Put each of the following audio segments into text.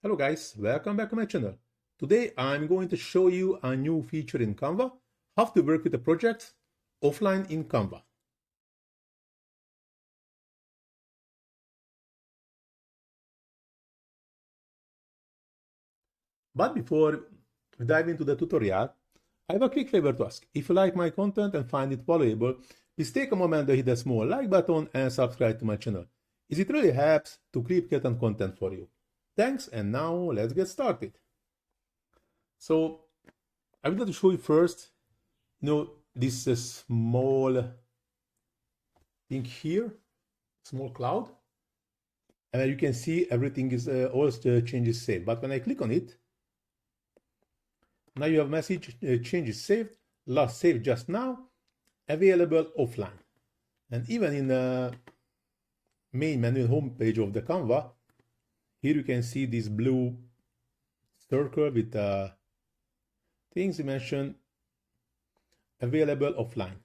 Hello guys, welcome back to my channel. Today I'm going to show you a new feature in Canva, how to work with a project offline in Canva. But before we dive into the tutorial, I have a quick favor to ask. If you like my content and find it valuable, please take a moment to hit the small like button and subscribe to my channel, as it really helps to create content for you. Thanks, and now let's get started. So I'm going to show you first, this small thing here, small cloud, and you can see everything is all the changes saved. But when I click on it, now you have message changes saved, last saved just now, available offline. And even in the main menu home page of the Canva, here you can see this blue circle with things you mentioned available offline.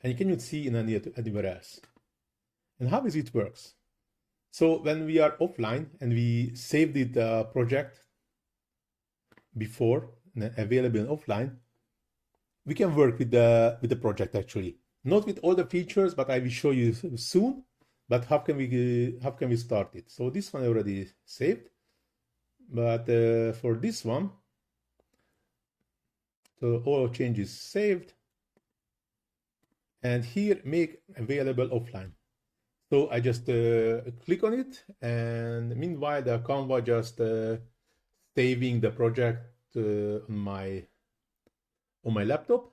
And you cannot see in anywhere else. And how is it works? So when we are offline and we saved the project before available offline, we can work with the project actually. Not with all the features, but I will show you soon. But how can we start it? So this one already saved, but for this one, so all changes saved, and here make available offline. So I just click on it, and meanwhile the Canva just saving the project on my laptop.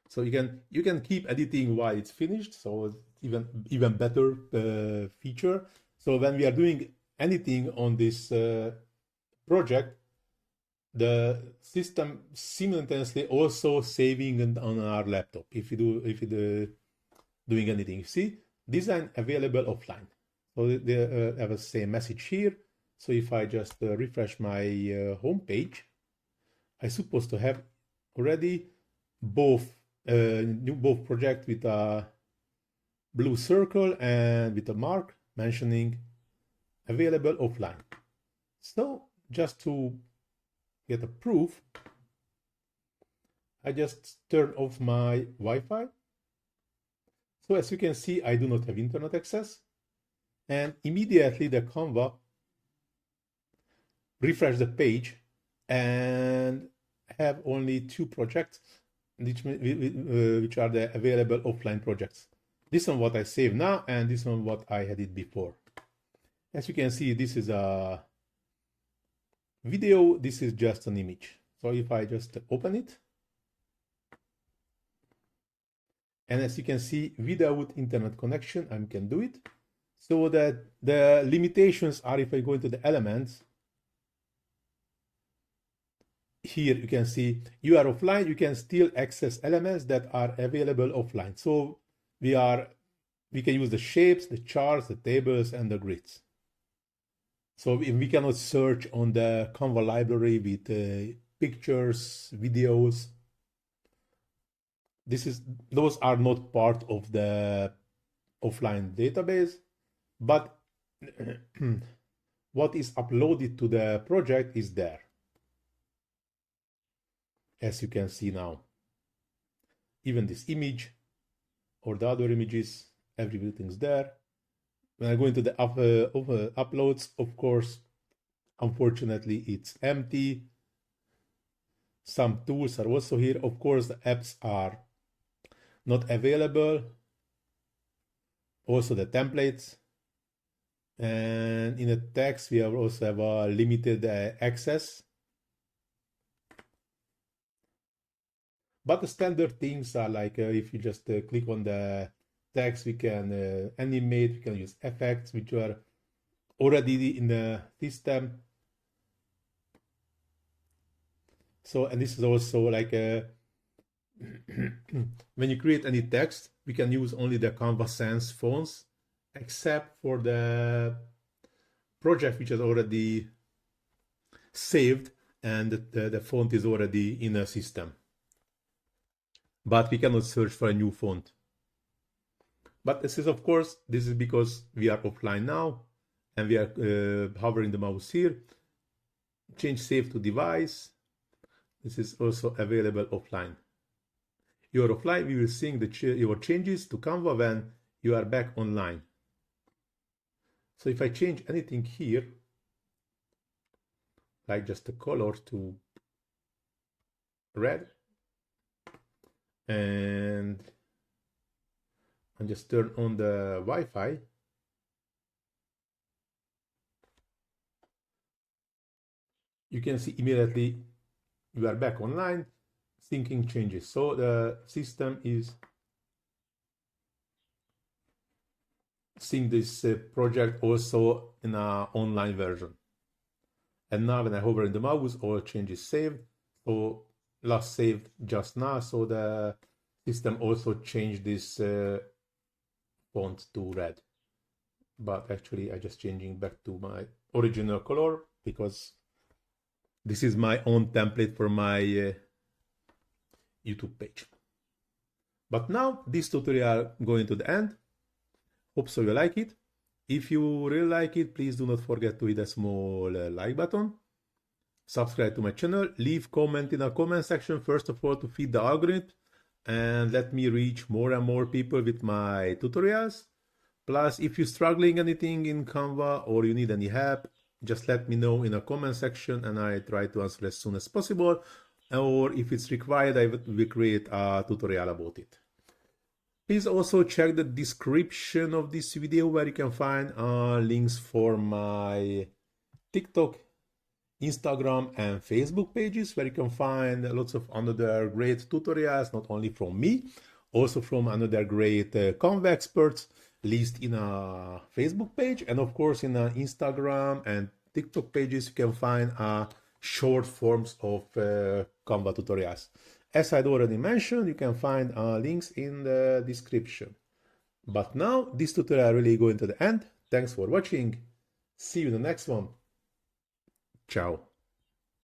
So you can keep editing while it's finished. So it's even better feature. So when we are doing anything on this project, the system simultaneously also saving on our laptop if you do doing anything. See, design available offline. So they have the same message here. So if I just refresh my home page, I'm supposed to have already both project with a blue circle and with a mark mentioning available offline. So just to get a proof, I just turn off my Wi-Fi. So as you can see, I do not have internet access, and immediately the Canva refresh the page and have only two projects which are the available offline projects. This one what I save now, and this one what I had it before. As you can see, this is a video, this is just an image. So if I just open it, and as you can see, without internet connection, I can do it. So that the limitations are, if I go into the elements, here you can see you are offline, you can still access elements that are available offline. So we can use the shapes, the charts, the tables, and the grids. So we cannot search on the Canva library with pictures, videos. Those are not part of the offline database, but what is uploaded to the project is there, as you can see now. Even this image or the other images, everything's there. When I go into the uploads, of course, unfortunately, it's empty. Some tools are also here. Of course, the apps are not available. Also the templates. And in the text, we also have a limited access. But the standard things are like if you just click on the text, we can animate, we can use effects which are already in the system. So, and this is also like when you create any text, we can use only the Canva Sans fonts, except for the project which is already saved and the font is already in a system. But we cannot search for a new font. But this is, of course, this is because we are offline now and we are hovering the mouse here. Change save to device. This is also available offline. You're offline, we will sync your changes to Canva when you are back online. So if I change anything here, like just the color to red, and just turn on the Wi-Fi, you can see immediately you are back online, syncing changes. So the system is sync this project also in an online version. And now when I hover in the mouse, all changes saved. So last saved just now. So the system also changed this font to red. But actually I just changing back to my original color because this is my own template for my YouTube page. But now this tutorial going to the end. Hope so you like it. If you really like it, please do not forget to hit a small like button. Subscribe to my channel. Leave comment in the comment section first of all to feed the algorithm and let me reach more and more people with my tutorials. Plus, if you're struggling anything in Canva or you need any help, just let me know in the comment section and I try to answer as soon as possible. Or if it's required, I will create a tutorial about it. Please also check the description of this video where you can find links for my TikTok, Instagram and Facebook pages where you can find lots of another great tutorials, not only from me, also from another great Canva experts listed in a Facebook page. And of course in Instagram and TikTok pages you can find short forms of Canva tutorials. As I'd already mentioned, you can find links in the description. But now this tutorial really going to the end. Thanks for watching. See you in the next one. Ciao.